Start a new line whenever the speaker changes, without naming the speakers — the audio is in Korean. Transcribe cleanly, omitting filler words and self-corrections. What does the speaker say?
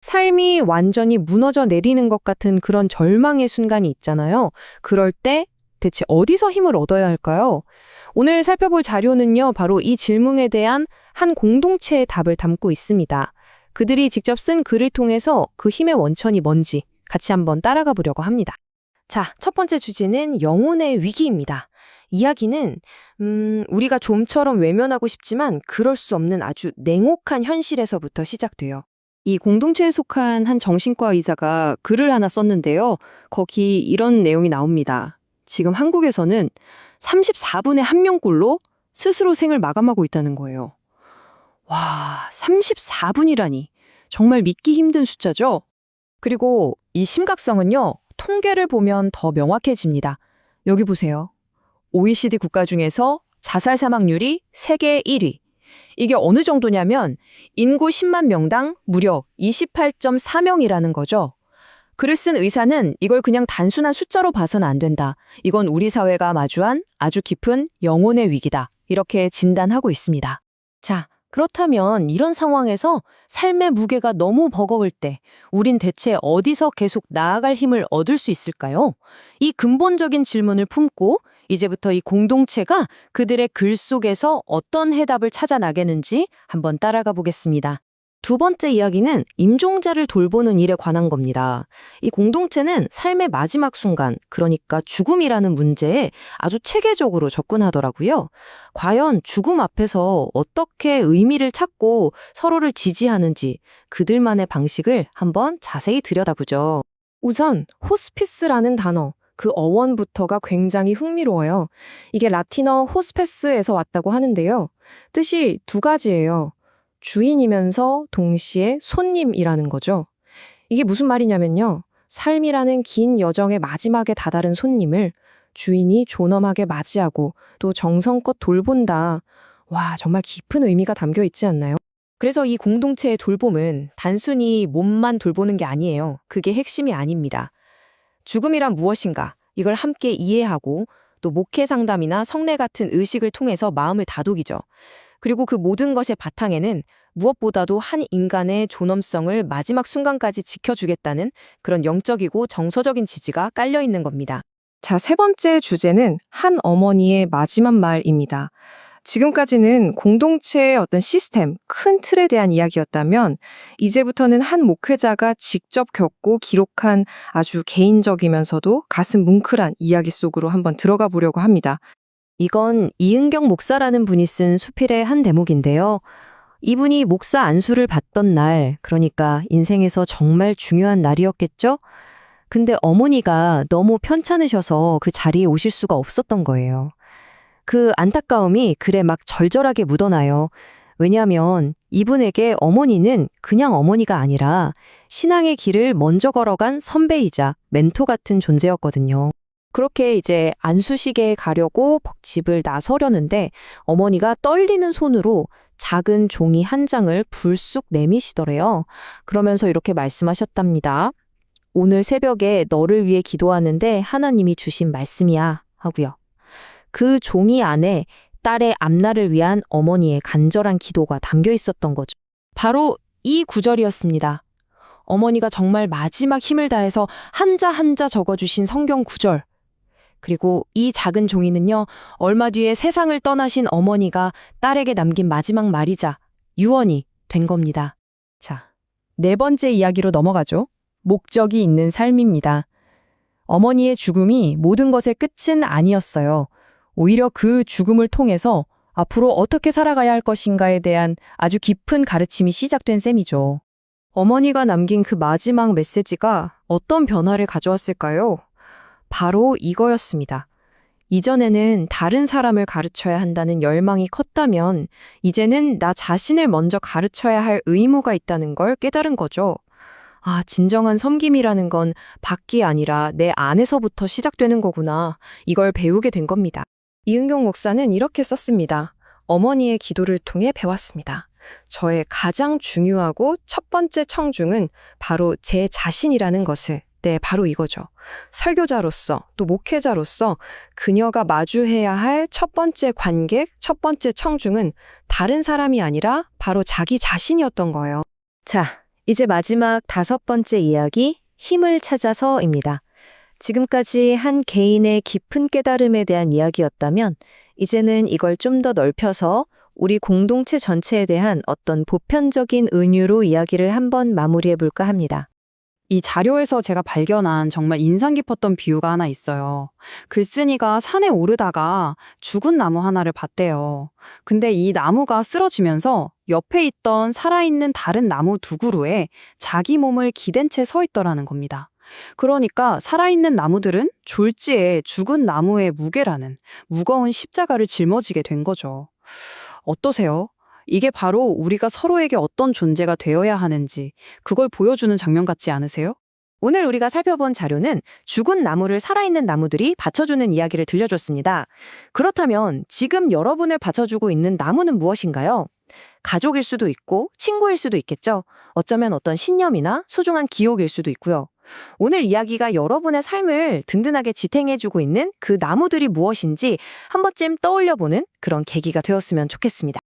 삶이 완전히 무너져 내리는 것 같은 그런 절망의 순간이 있잖아요. 그럴 때 대체 어디서 힘을 얻어야 할까요? 오늘 살펴볼 자료는요, 바로 이 질문에 대한 한 공동체의 답을 담고 있습니다. 그들이 직접 쓴 글을 통해서 그 힘의 원천이 뭔지 같이 한번 따라가 보려고 합니다. 자, 첫 번째 주제는 영혼의 위기입니다. 이야기는 우리가 좀처럼 외면하고 싶지만 그럴 수 없는 아주 냉혹한 현실에서부터 시작돼요. 이 공동체에 속한 한 정신과 의사가 글을 하나 썼는데요. 거기 이런 내용이 나옵니다. 지금 한국에서는 34분의 1명꼴로 스스로 생을 마감하고 있다는 거예요. 와, 34분이라니. 정말 믿기 힘든 숫자죠? 그리고 이 심각성은요, 통계를 보면 더 명확해집니다. 여기 보세요. OECD 국가 중에서 자살 사망률이 세계 1위. 이게 어느 정도냐면 인구 10만 명당 무려 28.4명이라는 거죠. 글을 쓴 의사는 이걸 그냥 단순한 숫자로 봐서는 안 된다. 이건 우리 사회가 마주한 아주 깊은 영혼의 위기다. 이렇게 진단하고 있습니다. 자, 그렇다면 이런 상황에서 삶의 무게가 너무 버거울 때 우린 대체 어디서 계속 나아갈 힘을 얻을 수 있을까요? 이 근본적인 질문을 품고 이제부터 이 공동체가 그들의 글 속에서 어떤 해답을 찾아 나가는지 한번 따라가 보겠습니다. 두 번째 이야기는 임종자를 돌보는 일에 관한 겁니다. 이 공동체는 삶의 마지막 순간, 그러니까 죽음이라는 문제에 아주 체계적으로 접근하더라고요. 과연 죽음 앞에서 어떻게 의미를 찾고 서로를 지지하는지 그들만의 방식을 한번 자세히 들여다보죠. 우선 호스피스라는 단어, 그 어원부터가 굉장히 흥미로워요. 이게 라틴어 호스페스에서 왔다고 하는데요. 뜻이 두 가지예요. 주인이면서 동시에 손님이라는 거죠. 이게 무슨 말이냐면요. 삶이라는 긴 여정의 마지막에 다다른 손님을 주인이 존엄하게 맞이하고 또 정성껏 돌본다. 와, 정말 깊은 의미가 담겨 있지 않나요? 그래서 이 공동체의 돌봄은 단순히 몸만 돌보는 게 아니에요. 그게 핵심이 아닙니다. 죽음이란 무엇인가? 이걸 함께 이해하고 또 목회 상담이나 성례 같은 의식을 통해서 마음을 다독이죠. 그리고 그 모든 것의 바탕에는 무엇보다도 한 인간의 존엄성을 마지막 순간까지 지켜주겠다는 그런 영적이고 정서적인 지지가 깔려 있는 겁니다. 자, 세 번째 주제는 한 어머니의 마지막 말입니다. 지금까지는 공동체의 어떤 시스템, 큰 틀에 대한 이야기였다면 이제부터는 한 목회자가 직접 겪고 기록한 아주 개인적이면서도 가슴 뭉클한 이야기 속으로 한번 들어가 보려고 합니다. 이건 이은경 목사라는 분이 쓴 수필의 한 대목인데요. 이분이 목사 안수를 받던 날, 그러니까 인생에서 정말 중요한 날이었겠죠? 근데 어머니가 너무 편찮으셔서 그 자리에 오실 수가 없었던 거예요. 그 안타까움이 글에 막 절절하게 묻어나요. 왜냐하면 이분에게 어머니는 그냥 어머니가 아니라 신앙의 길을 먼저 걸어간 선배이자 멘토 같은 존재였거든요. 그렇게 이제 안수식에 가려고 집을 나서려는데 어머니가 떨리는 손으로 작은 종이 한 장을 불쑥 내미시더래요. 그러면서 이렇게 말씀하셨답니다. 오늘 새벽에 너를 위해 기도하는데 하나님이 주신 말씀이야 하고요. 그 종이 안에 딸의 앞날을 위한 어머니의 간절한 기도가 담겨 있었던 거죠. 바로 이 구절이었습니다. 어머니가 정말 마지막 힘을 다해서 한자 한자 적어주신 성경 구절. 그리고 이 작은 종이는요, 얼마 뒤에 세상을 떠나신 어머니가 딸에게 남긴 마지막 말이자 유언이 된 겁니다. 자, 네 번째 이야기로 넘어가죠. 목적이 있는 삶입니다. 어머니의 죽음이 모든 것의 끝은 아니었어요. 오히려 그 죽음을 통해서 앞으로 어떻게 살아가야 할 것인가에 대한 아주 깊은 가르침이 시작된 셈이죠. 어머니가 남긴 그 마지막 메시지가 어떤 변화를 가져왔을까요? 바로 이거였습니다. 이전에는 다른 사람을 가르쳐야 한다는 열망이 컸다면 이제는 나 자신을 먼저 가르쳐야 할 의무가 있다는 걸 깨달은 거죠. 아, 진정한 섬김이라는 건 밖이 아니라 내 안에서부터 시작되는 거구나. 이걸 배우게 된 겁니다. 이은경 목사는 이렇게 썼습니다. 어머니의 기도를 통해 배웠습니다. 저의 가장 중요하고 첫 번째 청중은 바로 제 자신이라는 것을, 네, 바로 이거죠. 설교자로서 또 목회자로서 그녀가 마주해야 할 첫 번째 관객, 첫 번째 청중은 다른 사람이 아니라 바로 자기 자신이었던 거예요. 자, 이제 마지막 5번째 이야기, 힘을 찾아서입니다. 지금까지 한 개인의 깊은 깨달음에 대한 이야기였다면, 이제는 이걸 좀 더 넓혀서 우리 공동체 전체에 대한 어떤 보편적인 은유로 이야기를 한번 마무리해 볼까 합니다.
이 자료에서 제가 발견한 정말 인상 깊었던 비유가 하나 있어요. 글쓴이가 산에 오르다가 죽은 나무 하나를 봤대요. 근데 이 나무가 쓰러지면서 옆에 있던 살아있는 다른 나무 두 그루에 자기 몸을 기댄 채 서 있더라는 겁니다. 그러니까 살아있는 나무들은 졸지에 죽은 나무의 무게라는 무거운 십자가를 짊어지게 된 거죠. 어떠세요? 이게 바로 우리가 서로에게 어떤 존재가 되어야 하는지 그걸 보여주는 장면 같지 않으세요?
오늘 우리가 살펴본 자료는 죽은 나무를 살아있는 나무들이 받쳐주는 이야기를 들려줬습니다. 그렇다면 지금 여러분을 받쳐주고 있는 나무는 무엇인가요? 가족일 수도 있고 친구일 수도 있겠죠. 어쩌면 어떤 신념이나 소중한 기억일 수도 있고요. 오늘 이야기가 여러분의 삶을 든든하게 지탱해주고 있는 그 나무들이 무엇인지 한 번쯤 떠올려보는 그런 계기가 되었으면 좋겠습니다.